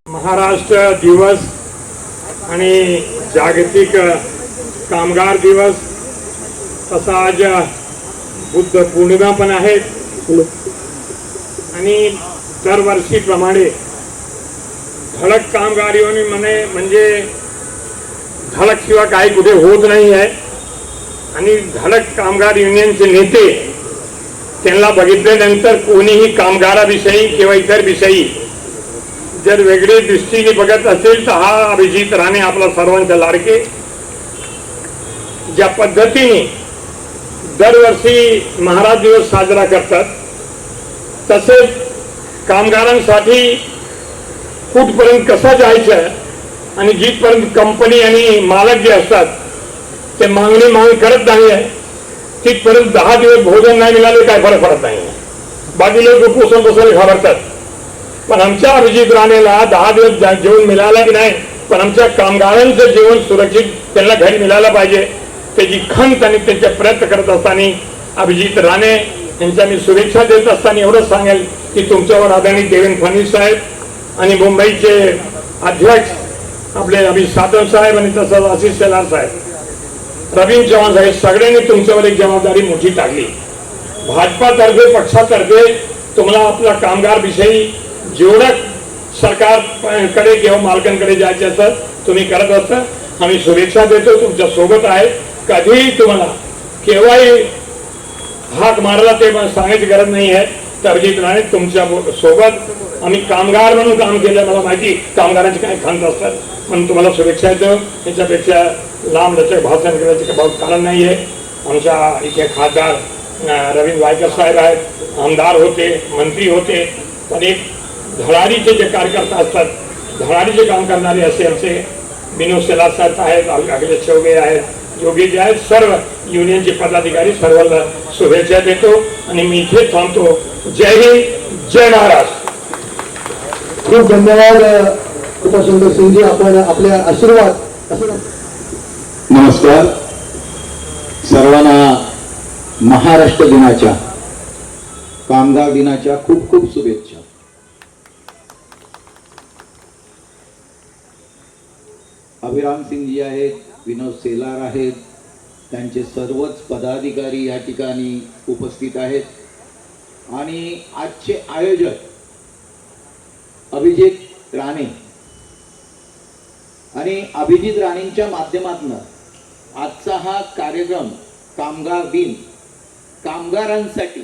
महाराष्ट्र दिवस आणि जागतिक कामगार दिवस तसा आज बुद्ध पौर्णिमा पण आहे आणि दरवर्षीप्रमाणे धडक कामगार युनियन म्हणजे धडक शिवाय काही कुठे होत नाही आहे आणि धडक कामगार युनियनचे नेते त्यांना बघितल्यानंतर कोणीही कामगाराविषयी किंवा इतर विषयी जर वेगळे दृष्टीने बघत असेल तर हा अभिजित राणे आपला सर्वांचा लाडके ज्या पद्धतीने दरवर्षी महाराज दिवस साजरा करतात तसेच कामगारांसाठी कुठपर्यंत कसं जायचं आणि जिथपर्यंत कंपनी आणि मालक जे असतात ते मागणी करत नाही आहे तिथपर्यंत 10 दिवस भोजन नाही मिळाले काय फरक पडत नाही. बाकी लोक उपोषण बसायला घाबरतात पण आमच्या अभिजित राणेला 10 दिवस जेवण मिळालं की नाही पण आमच्या कामगारांचं जीवन सुरक्षित त्यांना घरी मिळालं पाहिजे त्याची खंत आणि त्यांचे प्रयत्न करत असताना अभिजित राणे यांच्या मी शुभेच्छा देत असताना एवढंच सांगेल की तुमच्यावर आदरणीय देवेंद्र फडणवीस साहेब आणि मुंबईचे अध्यक्ष आपले अभिजित सातव साहेब आणि तसंच आशिष शेलार साहेब रवींद्र चव्हाण साहेब सगळ्यांनी तुमच्यावर एक जबाबदारी मोठी टाकली. भाजपातर्फे पक्षातर्फे तुम्हाला आपला कामगार विषयी जेवढं सरकारकडे किंवा मालकांकडे जायचे असत तुम्ही करत असता. आम्ही शुभेच्छा देतो तुमच्या सोबत आहे. कधीही तुम्हाला केव्हाही हाक मारला ते सांगायची गरज नाही आहे. तर अभिजित राणे तुमच्या सोबत आम्ही कामगार म्हणून काम केलं मला माहिती कामगारांची काय खंत असतात म्हणून तुम्हाला शुभेच्छा देतो. त्याच्यापेक्षा लांब लचक भाषण करायचे कारण नाही आहे. आमच्या इथे खासदार रवींद्र वायकर साहेब आहेत आमदार होते मंत्री होते पण एक धडाडीचे जे कार्यकर्ता असतात धडाडीचे काम करणारे असे आमचे विनोद शेलार साहेब आहेत अखिलेश चौबे आहेत योगी जे आहेत सर्व युनियनचे पदाधिकारी सर्वांना शुभेच्छा देतो आणि मी इथे थांबतो. जय हिंद जय महाराष्ट्र. खूप धन्यवाद कृपाशंकर सिंगजी आपण आपले आशीर्वाद. नमस्कार सर्वांना महाराष्ट्र दिनाच्या कामगार दिनाच्या खूप खूप शुभेच्छा. अभिराम सिंगजी आहेत विनोद शेलार आहेत त्यांचे सर्वच पदाधिकारी या ठिकाणी उपस्थित आहेत आणि आजचे आयोजक अभिजित राणे आणि अभिजित राणेंच्या माध्यमातून आजचा हा कार्यक्रम कामगार दिन कामगारांसाठी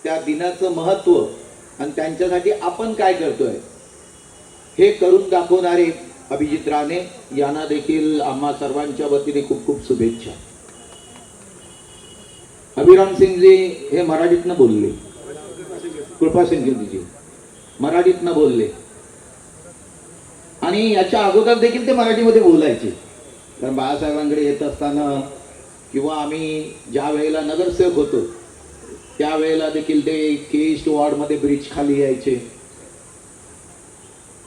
त्या दिनाचं महत्त्व आणि त्यांच्यासाठी आपण काय करतोय हे करून दाखवणारे अभिजित राणे यांना देखील आम्हा सर्वांच्या वतीने खूप खूप शुभेच्छा. अभिराम सिंगजी हे मराठीतनं बोलले कृपा सिंगजी मराठीतनं बोलले आणि याच्या अगोदर देखील ते मराठीमध्ये बोलायचे कारण बाळासाहेबांकडे येत असताना किंवा आम्ही ज्या वेळेला नगरसेवक होतो त्यावेळेला देखील ते केस्ट वॉर्डमध्ये ब्रिज खाली यायचे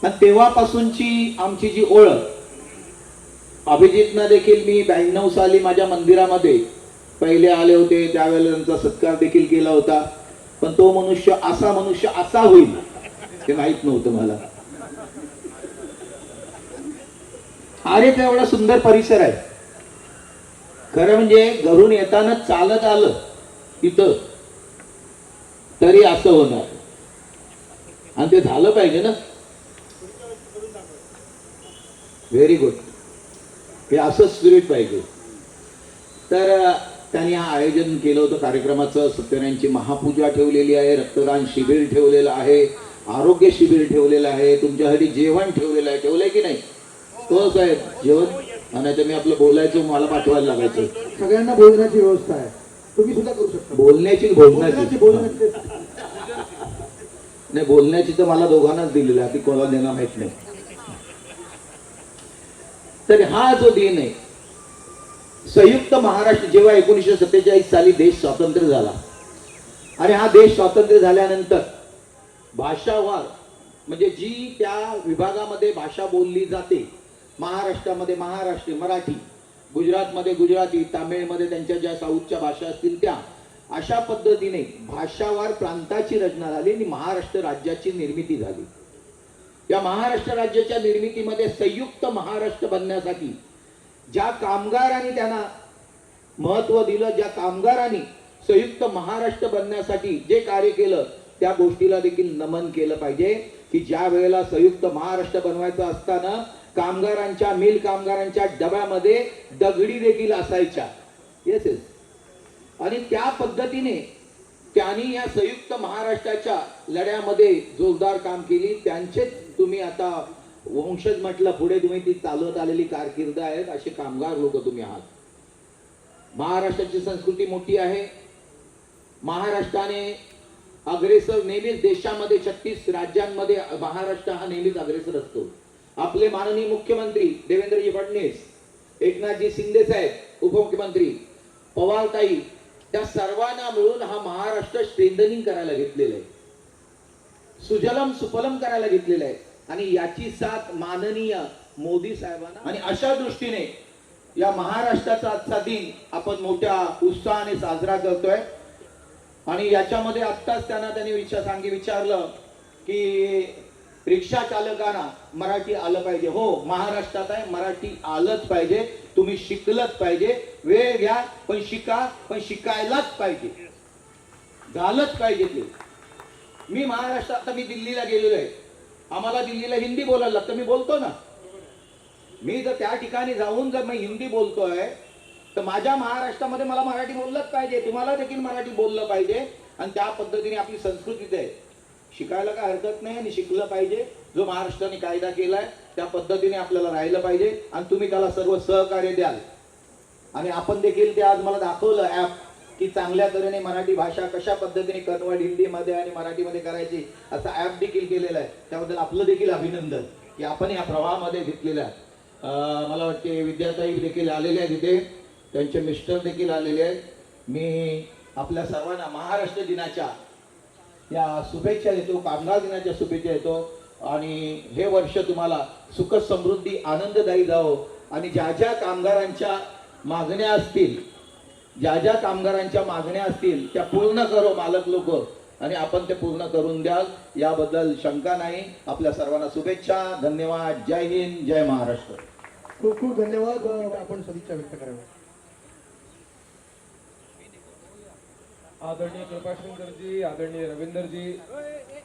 आणि तेव्हापासूनची आमची जी ओळख अभिजितनं देखील मी 92 साली माझ्या मंदिरामध्ये पहिले आले होते त्यावेळेला त्यांचा सत्कार देखील केला होता पण तो मनुष्य असा होईल ते माहित नव्हतं मला. अरे एवढा सुंदर परिसर आहे खरं म्हणजे घरून येताना चालत आलं इथं तरी असं होणार आणि ते झालं पाहिजे ना. व्हेरी गुड हे असं स्पिरिट पाहिजे. तर त्यांनी हा आयोजन केलं होतं कार्यक्रमाचं. सत्यनारायणची महापूजा ठेवलेली आहे रक्तदान शिबिर ठेवलेलं आहे आरोग्य शिबिर ठेवलेलं आहे तुमच्यासाठी जेवण ठेवलेलं आहे. ठेवलंय की नाही तो साहेब जेवण आणि मी आपलं बोलायचं मला पाठवायला लागायचं. सगळ्यांना भोजनाची व्यवस्था आहे तुम्ही सुद्धा करू शकता. बोलण्याची नाही बोलण्याची तर मला दोघांनाच दिलेलं आहे ती कोणाला देणं माहित नाही. तर हा जो दिन आहे संयुक्त महाराष्ट्र जेव्हा 1947 साली देश स्वातंत्र्य झाला आणि हा देश स्वातंत्र्य झाल्यानंतर भाषावार म्हणजे जी त्या विभागामध्ये भाषा बोलली जाते महाराष्ट्रामध्ये महाराष्ट्री मराठी गुजरातमध्ये गुजराती तामिळमध्ये त्यांच्या ज्या साऊथच्या भाषा असतील त्या अशा पद्धतीने भाषावार प्रांताची रचना झाली आणि महाराष्ट्र राज्याची निर्मिती झाली. या महाराष्ट्र राज्याच्या निर्मितीमध्ये संयुक्त महाराष्ट्र बनण्यासाठी ज्या कामगारांनी त्यांना महत्व दिलं, ज्या कामगारांनी संयुक्त महाराष्ट्र बनण्यासाठी जे कार्य केलं, त्या गोष्टीला देखील नमन केलं पाहिजे की ज्या वेळेला संयुक्त महाराष्ट्र बनवायचं असताना कामगारांच्या मिल कामगारांच्या डब्यामध्ये दगडी देखील असायच्या. Yes yes. आणि त्या पद्धतीने त्यांनी या संयुक्त महाराष्ट्राच्या लढ्यामध्ये जोरदार काम केली. त्यांचेच तुम्ही आता वंशज म्हटलं, पुढे तुम्ही ती चालवत आलेली कारकीर्द आहेत, असे कामगार लोक तुम्ही आहात. महाराष्ट्राची संस्कृती मोठी आहे. महाराष्ट्राने अग्रेसर नेहमीच देशामध्ये 36 राज्यांमध्ये महाराष्ट्र हा नेहमीच अग्रेसर असतो. आपले माननीय मुख्यमंत्री देवेंद्रजी फडणवीस, एकनाथजी शिंदे साहेब उपमुख्यमंत्री, पवारताई, त्या सर्वांना मिळून हा महाराष्ट्र स्ट्रेंथनिंग करायला घेतलेला आहे, सुजलम सुफलम करायला घेतलेला आहे. आणि याची साथ माननीय मोदी साहेबांना. आणि अशा दृष्टीने या महाराष्ट्राचा आजचा दिन आपण मोठ्या उत्साहाने साजरा करतोय. आणि याच्यामध्ये आत्ताच त्यांनी विचारलं की रिक्षा चालकांना मराठी आलं पाहिजे. हो, महाराष्ट्रात आहे, मराठी आलंच पाहिजे, तुम्ही शिकलंच पाहिजे. वेळ घ्या पण शिका, पण शिकायलाच पाहिजे, झालंच पाहिजे ते. मी महाराष्ट्रात, आता मी दिल्लीला गेलेलो आहे, आम्हाला दिल्लीला हिंदी बोलायला लागतं, मी बोलतो ना. मी जर त्या ठिकाणी जाऊन जर मी हिंदी बोलतोय तर माझ्या महाराष्ट्रामध्ये मला मराठी बोललंच पाहिजे, तुम्हाला देखील मराठी बोललं पाहिजे. आणि त्या पद्धतीने आपली संस्कृतीच आहे, शिकायला काय हरकत नाही आणि शिकलं पाहिजे. जो महाराष्ट्राने कायदा केलाय त्या पद्धतीने आपल्याला राहिलं पाहिजे आणि तुम्ही त्याला सर्व सहकार्य द्याल. आणि आपण देखील ते आज मला दाखवलं ऍप की चांगल्या तऱ्हेने मराठी भाषा कशा पद्धतीने कन्वर्ट हिंदीमध्ये आणि मराठीमध्ये करायची, असा ऍप देखील केलेला आहे. त्याबद्दल आपलं देखील अभिनंदन की आपण या प्रवाहामध्ये घेतलेलं आहे. मला वाटते विद्याताई देखील आलेले आहेत तिथे, त्यांचे मिस्टर देखील आलेले आहेत. मी आपल्या सर्वांना महाराष्ट्र दिनाच्या या शुभेच्छा देतो, कामगार दिनाच्या शुभेच्छा देतो. आणि हे वर्ष तुम्हाला सुख समृद्धी आनंददायी जावो. आणि ज्या ज्या कामगारांच्या मागण्या असतील, त्या पूर्ण करो मालक लोक, आणि आपण ते पूर्ण करून द्याल याबद्दल शंका नाही. आपल्या सर्वांना शुभेच्छा, धन्यवाद. जय हिंद, जय महाराष्ट्र. खूप खूप धन्यवाद. आपण सदिच्छा व्यक्त कराव्या. आदरणीय कृपाशंकरजी, आदरणीय रवींद्रजी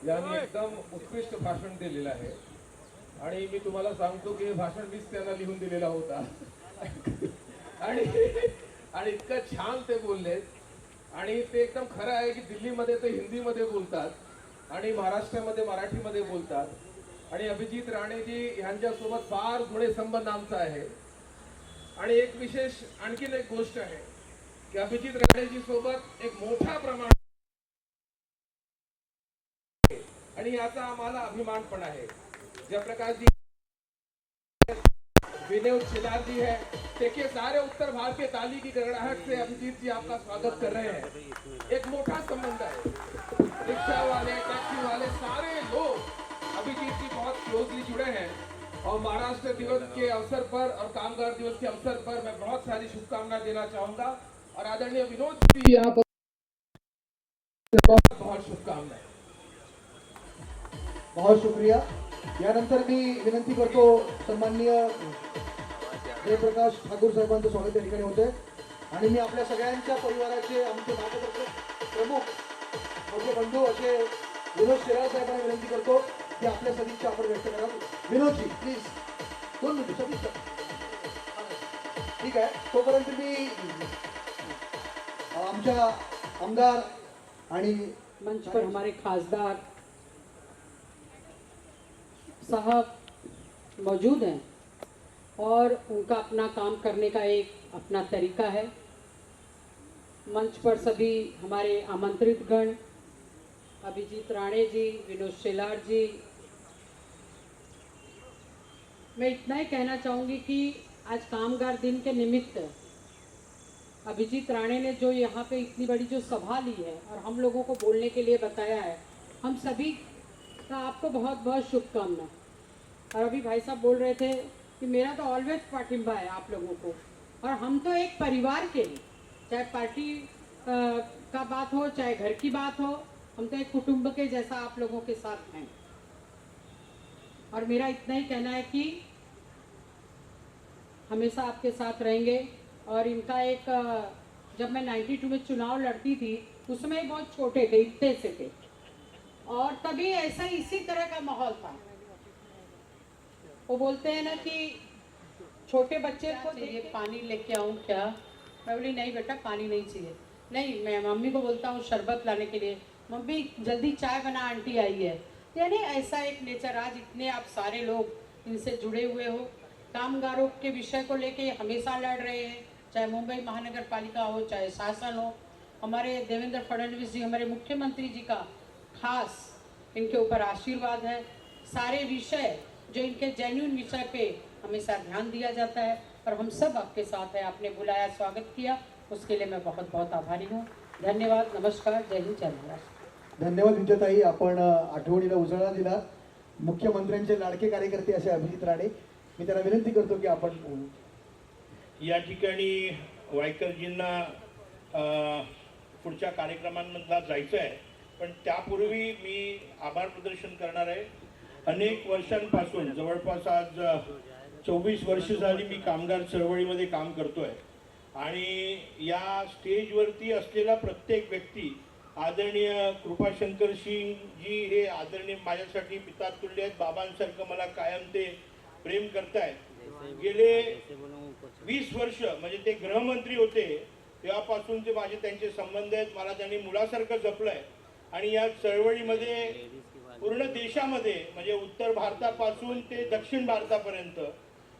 यांनी एकदम उत्कृष्ट भाषण दिलेलं आहे. आणि मी तुम्हाला सांगतो की हे भाषण मीच त्यांना लिहून दिलेला होता. आणि इतकं छान ते बोलले. आणि ते एकदम खरं आहे की दिल्लीमध्ये ते हिंदीमध्ये बोलतात आणि महाराष्ट्रामध्ये मराठीमध्ये बोलतात. आणि अभिजित राणेजी यांच्यासोबत फार जुने संबंध आमचा आहे. आणि एक विशेष आणखीन एक गोष्ट आहे की अभिजित राणेजी सोबत एक मोठा प्रमाण, आणि याचा आम्हाला अभिमान पण आहे. ज्या प्रकार जी विनोद शिलार जी है, देखिए सारे उत्तर भारत के ताली की गड़गड़ाहट से अभिजीत जी आपका स्वागत कर रहे हैं. एक मोटा संबंध है, रिक्शा वाले, टैक्सी वाले सारे लोग अभिजीत जी बहुत क्लोजली जुड़े हैं. और महाराष्ट्र दिवस के अवसर पर और कामगार दिवस के अवसर पर मैं बहुत सारी शुभकामनाएं देना चाहूंगा. और आदरणीय विनोद जी यहाँ पर बहुत बहुत शुभकामनाएं. बहुत शुक्रिया. यानंतर मी विनंती करतो सन्माननीय जयप्रकाश ठाकूर साहेबांचं स्वागत या ठिकाणी होते. आणि मी आपल्या सगळ्यांच्या परिवाराचे आमचे मार्गदर्शक प्रमुख मोठे बंधू असे विनोद शेलार साहेबांना विनंती करतो की आपल्या सदिच्छा आपण व्यक्त कराल. विनोदजी प्लीज 2 मिनिट सदिच्छा. ठीक आहे, तोपर्यंत मी आमच्या आमदार आणि मंच पर हमारे खासदार साहब मौजूद हैं और उनका अपना काम करने का एक अपना तरीका है. मंच पर सभी हमारे आमंत्रित गण, अभिजीत राणे जी, विनोद शेलार जी, मैं इतना ही कहना चाहूँगी कि आज कामगार दिन के निमित्त अभिजीत राणे ने जो यहाँ पे इतनी बड़ी जो सभा ली है और हम लोगों को बोलने के लिए बताया है, हम सभी का आपको बहुत बहुत शुभकामना. और अभी भाई साहब बोल रहे थे कि मेरा तो ऑलवेज पाठिंबा है आप लोगों को, और हम तो एक परिवार के लिए, चाहे पार्टी का बात हो चाहे घर की बात हो, हम तो एक कुटुंब के जैसा आप लोगों के साथ हैं. और मेरा इतना ही कहना है कि हमेशा आपके साथ रहेंगे। और इनका एक जब मैं 92 में चुनाव लड़ती थी उस समय बहुत छोटे थे, इतने से थे, और तभी ऐसा इसी तरह का माहौल था। वो बोलते हैं ना कि छोटे बच्चे को चाहिए पानी लेके आऊँ क्या, मैं बोली नहीं बेटा पानी नहीं चाहिए। नहीं, मैं मम्मी को बोलता हूँ शरबत लाने के लिए, मम्मी जल्दी चाय बना आंटी आई है। यानी ऐसा एक नेचर, आज इतने आप सारे लोग इनसे जुड़े हुए हो, कामगारों के विषय को लेके हमेशा लड़ रहे हैं, चाहे मुंबई महानगर पालिका हो चाहे शासन हो। हमारे देवेंद्र फडणवीस जी, हमारे मुख्यमंत्री जी का खास इनके ऊपर आशीर्वाद है। सारे विषय जो इनके जेन्युइन विषय पे हमेशा ध्यान दिया जाता है और हम सब आपके साथ हैं। आपने बुलाया, स्वागत किया, उसके लिए मैं बहुत बहुत आभारी हूँ। धन्यवाद, नमस्कार, जय हिंद, जय महाराष्ट्र। धन्यवाद विजयताई, आपण आठवणीला उजाळा दिला। मुख्यमंत्र्यांचे लाडके कार्यकर्ते असे अभिजित राणे, मी त्यांना विनंती करतो की आपण बोलू। या ठिकाणी वायकरजींना पुढच्या कार्यक्रमांमधला जायचं आहे, पण त्यापूर्वी मी आभार प्रदर्शन करणार आहे। अनेक वर्षांपासून, जवळपास आज 24 वर्ष झाली मी कामगार चळवळीमध्ये काम करतोय आणि या स्टेजवरती असलेला प्रत्येक व्यक्ती, आदरणीय कृपाशंकर सिंग जी हे आदरणीय माझ्यासाठी पितातुल्य आहेत, बाबांसारखं मला कायम ते प्रेम करतायत। गेले 20 वर्ष म्हणजे ते गृहमंत्री होते तेव्हापासून ते माझे त्यांचे संबंध आहेत। मला त्यांनी मुलासारखं जपलंय आणि या चळवळीमध्ये पूर्ण देशामध्ये म्हणजे उत्तर भारतापासून ते दक्षिण भारतापर्यंत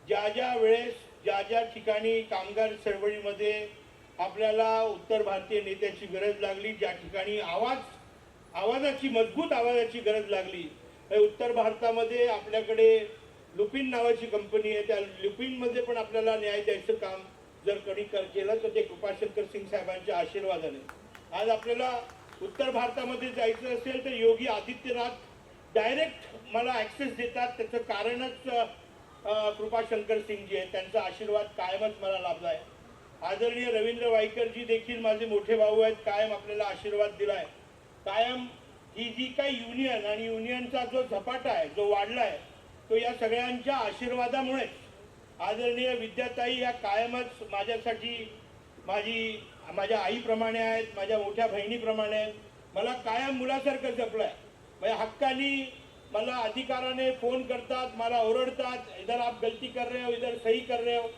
ज्या ज्या वेळेस ज्या ज्या ठिकाणी कामगार चळवळीमध्ये आपल्याला उत्तर भारतीय नेत्याची गरज लागली, ज्या ठिकाणी आवाजाची मजबूत आवाजाची गरज लागली, उत्तर भारतामध्ये आपल्याकडे लुपिन नावाची कंपनी आहे, त्या लुपिनमध्ये पण आपल्याला न्याय द्यायचं काम जर कधी केलं तर ते कृपाशंकर सिंग साहेबांच्या आशीर्वादाने। आज आपल्याला उत्तर भारतामध्ये जायचं असेल तर योगी आदित्यनाथ डायरेक्ट मला ॲक्सेस देतात, त्याचं कारणच कृपाशंकर सिंगजी आहे, त्यांचा आशीर्वाद कायमच मला लाभला आहे। आदरणीय रवींद्र वायकरजी देखील माझे मोठे भाऊ आहेत, कायम आपल्याला आशीर्वाद दिलाय। कायम ही जी काही युनियन आणि युनियनचा जो झपाटा आहे, जो वाढला आहे, तो या सगळ्यांच्या आशीर्वादामुळे। आदरणीय विद्याताई या कायमच माझ्यासाठी माझ्या आईप्रमाणे आहेत, माझ्या मोठ्या बहिणीप्रमाणे आहेत, मला कायम मुलासारखं जपलंय। म्हणजे हक्कानी मला अधिकाराने फोन करतात, मला ओरडतात, इधर आप गलती कर रहे हो, इधर सही कर रहे हो।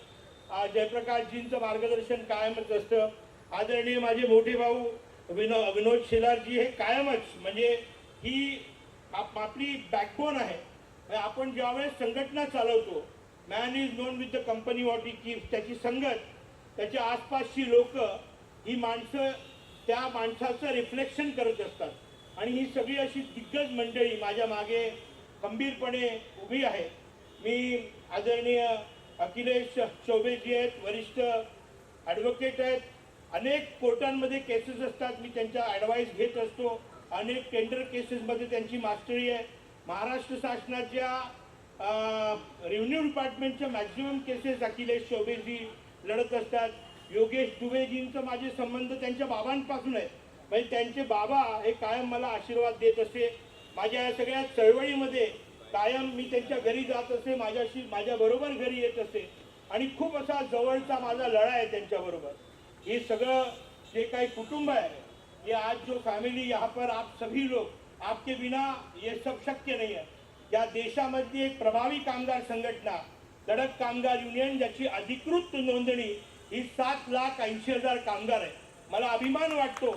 जयप्रकाशजींचं मार्गदर्शन कायमच असतं। आदरणीय माझे मोठे भाऊ विनोद शेलारजी हे कायमच म्हणजे ही आपली बॅकबोन आहे। आपण ज्यावेळेस संघटना चालवतो, man is non with the company what he keeps, त्याची संगत, त्याच्या आसपासची लोक, ही माणसं त्या माणसाचं रिफ्लेक्शन करत असतात आणि ही सगळी अशी दिग्गज मंडळी माझ्या मागे खंबीरपणे उभी आहे। मी आदरणीय अखिलेश चौबेजी आहेत, वरिष्ठ ॲडव्होकेट आहेत, अनेक कोर्टांमध्ये केसेस असतात, मी त्यांच्या ॲडवाईस घेत असतो, अनेक टेंडर केसेसमध्ये त्यांची मास्टरी आहे। महाराष्ट्र शासनाच्या revenue डिपार्टमेंटच्या maximum cases Akhilesh Chaubeji लढत असतात। योगेश दुबेजींचं माझे संबंध त्यांच्या बाबांपासून आहेत, म्हणजे त्यांचे बाबा हे कायम मला आशीर्वाद देत असे। माझ्या या सगळ्या चळवळीमध्ये कायम मी त्यांच्या घरी जात असे, माझ्याबरोबर घरी येत असे आणि खूप असा जवळचा माझा लढा आहे त्यांच्याबरोबर। हे सगळं जे काही कुटुंब आहे, ये आज जो फैमिली यहाँ पर आप सभी लोग, आपके बिना ये सब शक्य नहीं है। या देशामध्ये एक प्रभावी कामगार संघटना लढत कामगार युनियन ज्याची अधिकृत नोंदणी ही 7,80,000 कामगार आहे। मला अभिमान वाटतो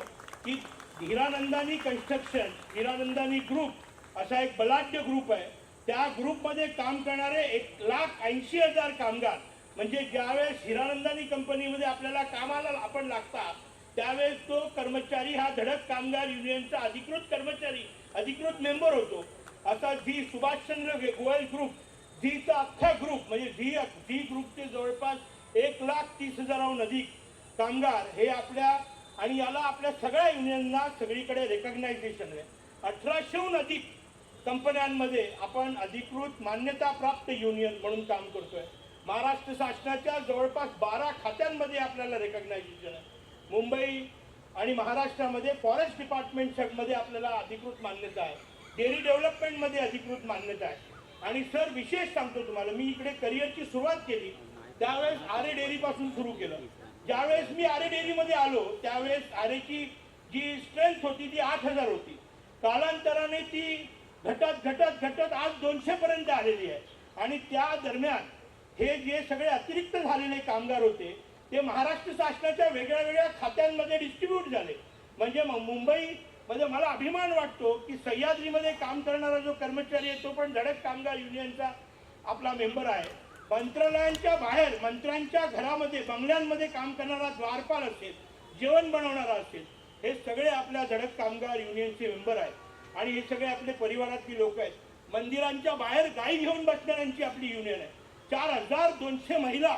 की हिरानंदानी कन्स्ट्रक्शन, हिरानंदानी ग्रुप असा एक बलाढ्य ग्रुप आहे, त्या ग्रुपमध्ये काम करणारे 1,80,000 कामगार, म्हणजे ज्यावेळेस हिरानंदानी कंपनीमध्ये आपल्याला कामाला आपण लागता त्यावेळेस तो कर्मचारी हा धडक कामगार युनियनचा अधिकृत कर्मचारी, अधिकृत मेंबर होतो। असा झी सुभाषचंद्र गोयल ग्रुप, झीचा अख्खा ग्रुप म्हणजे झी ग्रुपचे जवळपास 1,30,000हून अधिक कामगार हे आपल्या आणि याला आपल्या सगळ्या युनियनना सगळीकडे रेकग्नायझेशन आहे। 1800हून अधिक कंपन्यांमध्ये आपण अधिकृत मान्यता प्राप्त युनियन म्हणून काम करतोय। महाराष्ट्र शासनाच्या जवळपास 12 खात्यांमध्ये आपल्याला रेकग्नायझेशन आहे। मुंबई आणि महाराष्ट्रामध्ये फॉरेस्ट डिपार्टमेंटमध्ये आपल्याला अधिकृत मान्यता आहे, डेअरी डेव्हलपमेंटमध्ये अधिकृत मान्यता आहे आणि सर विशेष सांगतो तुम्हाला, मी इकडे करिअरची सुरुवात केली त्यावेळेस आरे डेअरी पासून सुरू केलं. ज्यावेळेस मी आरे डेअरीमध्ये आलो त्यावेळेस आरेची जी स्ट्रेंथ होती ती 8,000 होती. कालांतराने ती घटत आज 200 पर्यंत आलेली आहे. आणि त्या दरम्यान हे जे सगळे अतिरिक्त झालेले कामगार होते ते महाराष्ट्र शासनाच्या वेगळ्या वेगळ्या खात्यांमध्ये डिस्ट्रीब्यूट झाले. म्हणजे मुंबईमध्ये मला अभिमान वाटतो की सह्याद्रीमध्ये काम करणारा जो कर्मचारी आहे तो पण धडक कामगार युनियनचा आपला मेंबर आहे. मंत्रालयांच्या बाहेर मंत्र्यांच्या घरामध्ये बंगल्यांमध्ये काम करणारा द्वारपाल असेल, जेवण बनवणारा असेल, हे सगळे आपल्या धडक कामगार युनियनचे मेंबर आहेत. आणि हे सगळे आपले परिवारातली लोक आहेत. मंदिरांच्या बाहेर गाई घेऊन बसणाऱ्यांची आपली युनियन आहे. 4,200 महिला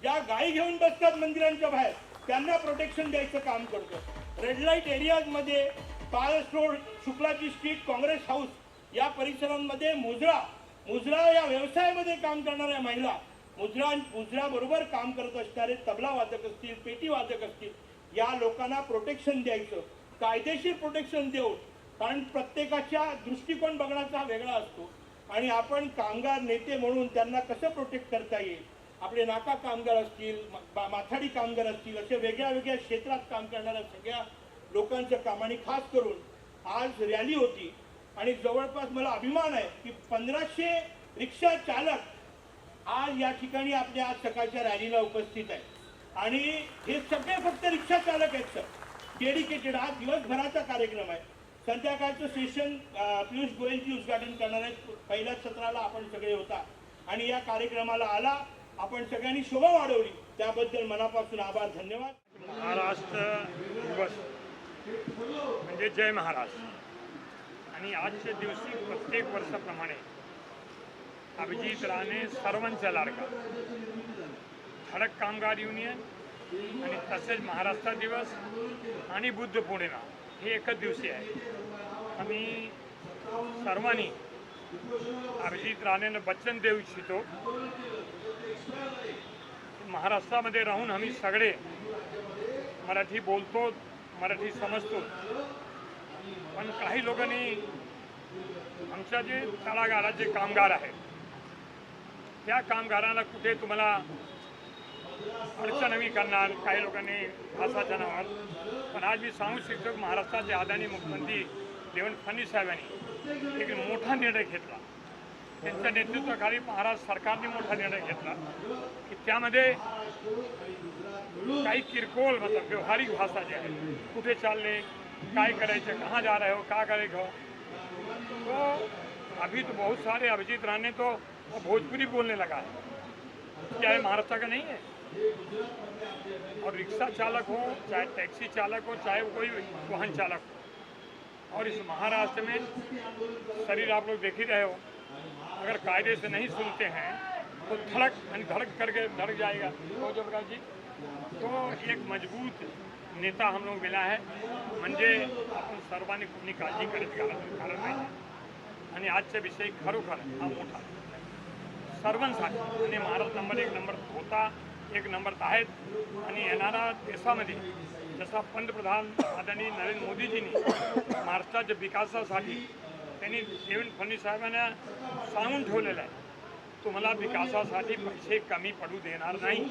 ज्या गाई घेऊन बसतात मंदिरांच्या बाहेर त्यांना प्रोटेक्शन द्यायचं काम करतो. रेड लाईट एरियाजमध्ये पारस रोड, शुक्लाची स्ट्रीट, काँग्रेस हाऊस या परिसरांमध्ये मुजरा या व्यवसायामध्ये काम करणाऱ्या महिला, मुजराबरोबर काम करत असणारे तबला वादक असतील, पेटी वादक असतील, या लोकांना प्रोटेक्शन द्यायचं, कायदेशीर प्रोटेक्शन देऊन. कारण प्रत्येकाच्या दृष्टिकोन बघण्याचा वेगळा असतो आणि आपण कामगार नेते म्हणून त्यांना कसं प्रोटेक्ट करता येईल. आपले नाका कामगार असतील, माथाडी कामगार असतील, असे वेगळ्या वेगळ्या क्षेत्रात काम करणाऱ्या सगळ्या लोकांचं काम. आणि खास करून आज रॅली होती आणि जवळपास मला अभिमान आहे की 1500 रिक्षा चालक आज या ठिकाणी आपल्या आज सकाळच्या रॅलीला उपस्थित आहेत. आणि हे सगळे फक्त रिक्षा चालक आहेत सर, डेडिकेटेड. हा दिवसभराचा कार्यक्रम आहे. संध्याकाळचं सेशन पियुष गोयलजी उद्घाटन करणार आहेत. पहिल्या सत्राला आपण सगळे होता आणि या कार्यक्रमाला आला, आपण सगळ्यांनी शोभा वाढवली, त्याबद्दल मनापासून आभार, धन्यवाद. महाराष्ट्र दिवस म्हणजे जय महाराष्ट्र. आणि आजच्या दिवशी प्रत्येक वर्षाप्रमाणे अभिजित राणे सर्वांचा लाडका धडक कामगार युनियन आणि तसेच महाराष्ट्र दिवस आणि बुद्ध पौर्णिमा हे एकच दिवशी आहे. आम्ही सर्वांनी अभिजित राणेंना वचन देऊ इच्छितो, महाराष्ट्रामध्ये राहून आम्ही सगळे मराठी बोलतो, मराठी समजतो, पण काही लोकांनी आमच्या जे तळागाळाचे कामगार आहेत त्या कामगारांना कुठे तुम्हाला अडचण हवी करणार, काही लोकांनी भाषाच्या नावावर. पण आज मी सांगू शकतो की महाराष्ट्राचे आदरणीय मुख्यमंत्री देवेंद्र फडणवीस साहेबांनी एक मोठा निर्णय घेतला. त्यांच्या नेतृत्वाखाली महाराष्ट्र सरकारने मोठा निर्णय घेतला की त्यामध्ये काही किरकोळ मतलब व्यवहारिक भाषा जे आहे, कुठे चालले, काय करायचं, कहाँ जा रहे हो, क्या करेगा हो, तो अभी तो बहुत सारे अभिजीत राणे तो भोजपुरी बोलने लगा है. क्या है महाराष्ट्र का नहीं है. और रिक्शा चालक हो, चाहे टैक्सी चालक हो, चाहे कोई वाहन चालक हो, और इस महाराष्ट्र में शरीर आप लोग देख ही रहे हो, अगर कायदे से नहीं सुनते हैं तो धड़क करके धड़क जाएगा. तो जो प्रकाश जी, तो एक मजबूत नेता हम लोग मिला है, म्हणजे आपण सर्वांनी कुठली काळजी कारण नाही. आणि आजच्या विषयी खरोखर हा मोठा सर्वांसाठी आणि महाराष्ट्र नंबर 1 नंबर होता, 1 नंबर आहेत. आणि येणाऱ्या देशामध्ये जसा पंतप्रधान आदरणीय नरेंद्र मोदीजींनी महाराष्ट्राच्या विकासासाठी त्यांनी देवेंद्र फडणवीस साहेबांना सांगून ठेवलेलं आहे, तुम्हाला विकासासाठी पैसे कमी पडू देणार नाही.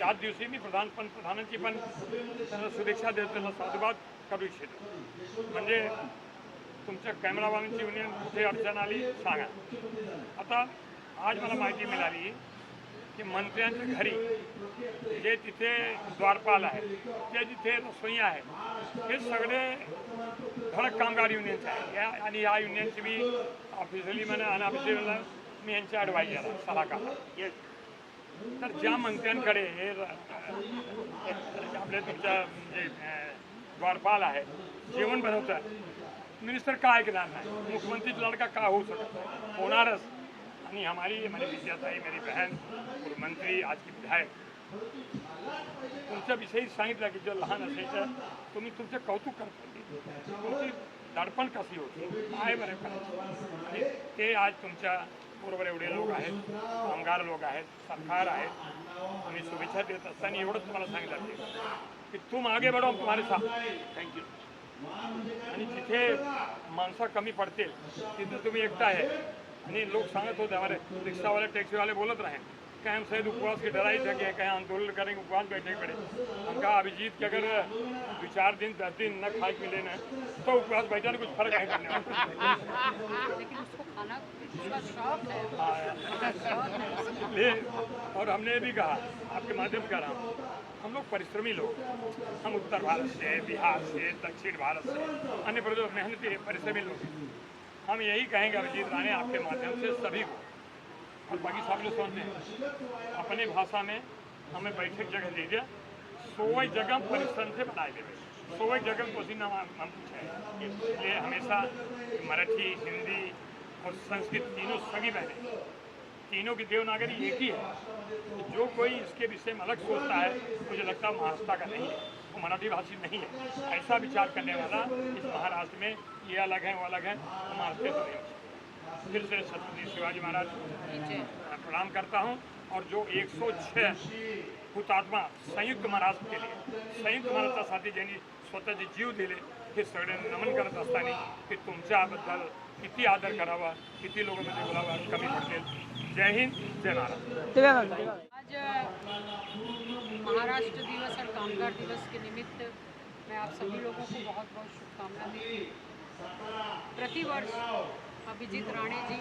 4 दिवशी मी पंतप्रधानांची पण त्यांना शुभेच्छा देतो, त्यांना साधुवाद करू इच्छितो. म्हणजे तुमच्या कॅमेरावाल्यांची युनियन कुठे अडचण आली सांगा. आता आज मला माहिती मिळाली की मंत्र्यांच्या घरी जे तिथे द्वारपाल आहेत, जे जिथे रसोईया आहेत, हे सगळे धडक कामगार युनियनचे आहे. आणि या युनियनची मी ऑफिशियली म्हणा अनऑफिशियली मी यांचे ॲडवायझर आहे, सलाहकार आहे. तर ज्या मंत्र्यांकडे हे आपले तुमच्या म्हणजे द्वारपाल आहे, जेवण बनवतात, मिनिस्टर का ऐकणार नाही, मुख्यमंत्रीचा लड़का का होऊ शकत नाही, होणारच. आणि हमारी मेरी विद्याताई, मेरी बहन, मंत्री, आज की विधायक, तुमच्याविषयी सांगितलं की जो लहान असायचं तुम्ही तुमचं कौतुक करत होते, तुमची दडपण कशी होती, काय बरं करायचं. आणि ते आज तुमच्या बरोबर एवढे लोक आहेत, कामगार लोक आहेत, सरकार आहेत. आम्ही शुभेच्छा देत असताना एवढंच तुम्हाला सांगितलं की तुम आगे बढ़ो, तुम्हारे साथ. थँक्यू. आणि जिथे माणसं कमी पडतील तिथे तुम्ही एकटा आहे आणि लोक सांगत होते हमारे रिक्शावाले टैक्सीवाले बोलत रहे कहीं हम शायद उपवास की डराई थे कि कहीं आंदोलन करेंगे उपवास बैठे पड़े। हम कहा अभिजीत कि अगर 2-4 दिन 10 दिन न खाए मिले न तो उपवास बैठा कुछ फर्क नहीं करने वाला। लेकिन उसको खाना उसका शौक है। ले और हमने ये भी कहा आपके माध्यम से कह रहा हूँ, हम लोग परिश्रमी लोग, हम उत्तर भारत से, बिहार से, दक्षिण भारत से, अन्य प्रदेश मेहनती परिश्रमी लोग, हम यही कहेंगे अभिजीत राणे आपके माध्यम से सभी को और बाकी सब लोग सुनते हैं अपनी भाषा में हमें बैठक जगह दीजिए, 100 जगह परिश्रम से बनाए देवे, 100 जगह पसीना हम पूछे। इसलिए हमेशा मराठी, हिंदी और संस्कृत तीनों सगी बहने, तीनों की देवनागरी एक ही है। तो जो कोई इसके विषय में अलग सोचता है मुझे लगता है महाराष्ट्र का नहीं है, वो मराठी भाषी नहीं है। ऐसा विचार करने वाला इस महाराष्ट्र में ये अलग है वो अलग है, महाराष्ट्र तो नहीं। फिर से छत्रपति शिवाजी महाराज प्रणाम करता हूँ और जो 106 हुतात्मा संयुक्त महाराष्ट्र के लिए, संयुक्त महाराष्ट्रासाठी ज्यांनी स्वतःचे जीव दिले हे सगळे नमन करत असताना की तुमच्याबद्दल किती आदर करावा, किती लोकांमध्ये बोलावा कमी पडतील। जय हिंद, जय महाराष्ट्र। आज महाराष्ट्र दिवस और कामगार दिवस के निमित्त मैं आप सभी लोगों को बहुत बहुत शुभकामनाएं देती हूँ। प्रतिवर्ष अभिजीत राणे जी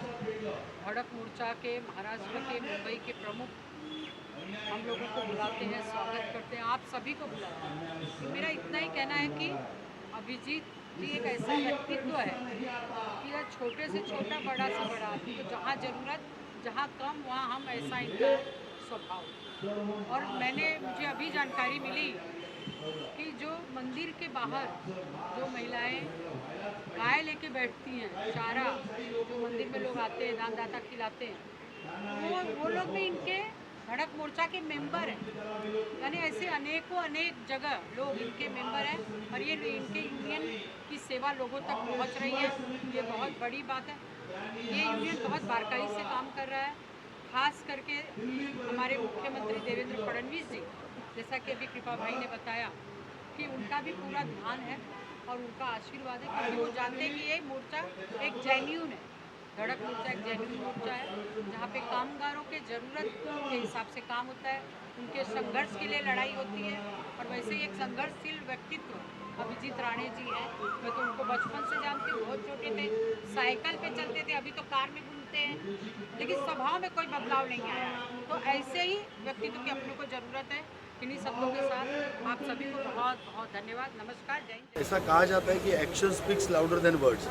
धड़क मोर्चा के महाराष्ट्र के मुंबई के प्रमुख हम लोगों को बुलाते हैं, स्वागत करते हैं, आप सभी को बुलाते हैं। मेरा इतना ही कहना है कि अभिजीत जी एक ऐसा व्यक्तित्व है कि यह छोटे से छोटा, बड़ा से बड़ा आदमी को जहाँ ज़रूरत, जहाँ कम, वहाँ हम, ऐसा इनका स्वभाव। और मुझे अभी जानकारी मिली कि जो मंदिर के बाहर जो महिलाएं गाय लेके बैठती हैं, चारा जो मंदिर में लोग आते हैं दानदाता खिलाते हैं, वो लोग भी इनके धड़क मोर्चा के मेंबर हैं। यानी ऐसे अनेक जगह लोग इनके मेंबर हैं और ये इनके यूनियन की सेवा लोगों तक पहुंच रही है, ये बहुत बड़ी बात है। ये यूनियन बहुत बारकाई से काम कर रहा है, खास करके हमारे मुख्यमंत्री देवेंद्र फडणवीस जी, जैसा कि अभी कृपा भाई ने बताया कि उनका भी पूरा ध्यान है और उनका आशीर्वाद है, क्योंकि वो जानते हैं कि ये मोर्चा एक जेन्यून है, धड़क मोर्चा एक जेन्यून मोर्चा है जहाँ पे कामगारों के ज़रूरत के हिसाब से काम होता है, उनके संघर्ष के लिए लड़ाई होती है। और वैसे ही एक संघर्षशील व्यक्तित्व अभिजीत राणे जी हैं। मैं तो उनको बचपन से जानती हूँ, बहुत छोटे थे, साइकिल पे चलते थे, अभी तो कार में घूमते हैं, लेकिन स्वभाव में कोई बदलाव नहीं आया। तो ऐसे ही व्यक्तित्व की अपने को ज़रूरत है। इन्हीं शब्दों के साथ आप सभी को बहुत बहुत धन्यवाद, नमस्कार, जय हिंद। ऐसा कहा जाता है कि action speaks louder than words,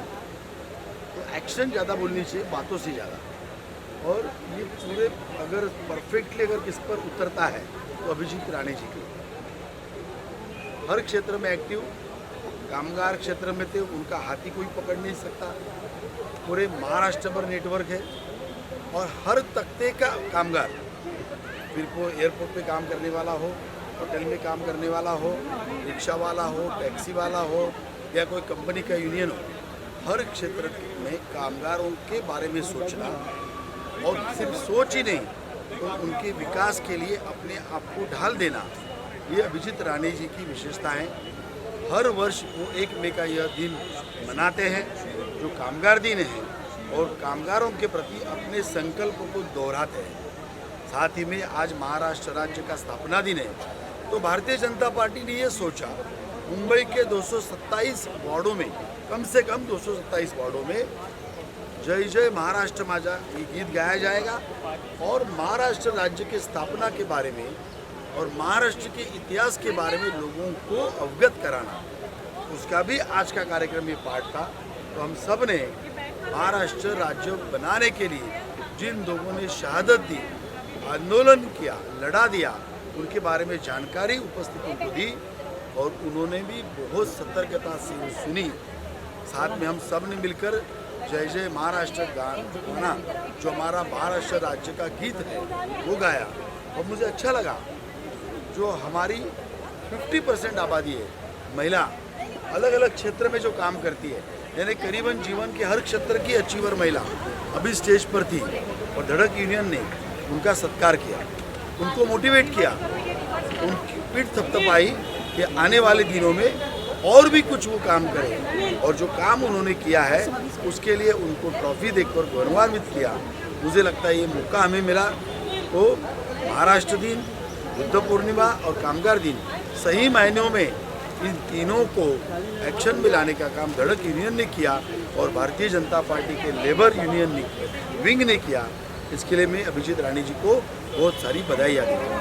तो एक्शन ज़्यादा बोलनी चाहिए बातों से ज़्यादा। और ये पूरे अगर परफेक्टली अगर किस पर उतरता है तो अभिजीत राणे जी के हर क्षेत्र में एक्टिव, कामगार क्षेत्र में थे, उनका हाथी कोई पकड़ नहीं सकता। पूरे महाराष्ट्र भर नेटवर्क है और हर तख्ते का कामगार, फिर वो एयरपोर्ट पे काम करने वाला हो, होटल में काम करने वाला हो, रिक्शा वाला हो, टैक्सी वाला हो या कोई कंपनी का यूनियन हो, हर क्षेत्र में कामगारों के बारे में सोचना और सिर्फ सोच ही नहीं तो उनके विकास के लिए अपने आप को ढाल देना, ये अभिजीत राणे जी की विशेषता है। हर वर्ष वो 1 मई का यह दिन मनाते हैं जो कामगार दिन है और कामगारों के प्रति अपने संकल्प को दोहराते हैं। साथ ही में आज महाराष्ट्र राज्य का स्थापना दिन है, तो भारतीय जनता पार्टी ने ये सोचा मुंबई के 227 वार्डों में, कम से कम 227 वार्डों में जय जय महाराष्ट्र माझा ये गीत गाया जाएगा और महाराष्ट्र राज्य के स्थापना के बारे में और महाराष्ट्र के इतिहास के बारे में लोगों को अवगत कराना, उसका भी आज का कार्यक्रम में पार्ट था। तो हम सब ने महाराष्ट्र राज्य बनाने के लिए जिन लोगों ने शहादत दी, आंदोलन किया, लड़ा दिया, उनके बारे में जानकारी उपस्थितों को दी और उन्होंने भी बहुत सतर्कता से सुनी। साथ में हम सब ने मिलकर जय जय महाराष्ट्र गाना, जो हमारा महाराष्ट्र राज्य का गीत है, वो गाया। और मुझे अच्छा लगा जो हमारी 50% आबादी है महिला, अलग अलग क्षेत्र में जो काम करती है, यानी करीबन जीवन के हर क्षेत्र की अचीवर महिला अभी स्टेज पर थी और धड़क यूनियन ने उनका सत्कार किया, उनको मोटिवेट किया, उनकी पीठ थपथपाई कि आने वाले दिनों में और भी कुछ वो काम करें, और जो काम उन्होंने किया है उसके लिए उनको ट्रॉफी देकर गौरवान्वित किया। मुझे लगता है ये मौका हमें मिला, तो महाराष्ट्र दिन, बुद्ध पूर्णिमा और कामगार दिन सही मायनों में इन तीनों को एक्शन में लाने का काम धड़क यूनियन ने किया और भारतीय जनता पार्टी के लेबर यूनियन विंग ने किया। इसके लिए मैं अभिजीत राणे जी को बहुत सारी बधाई देता हूँ।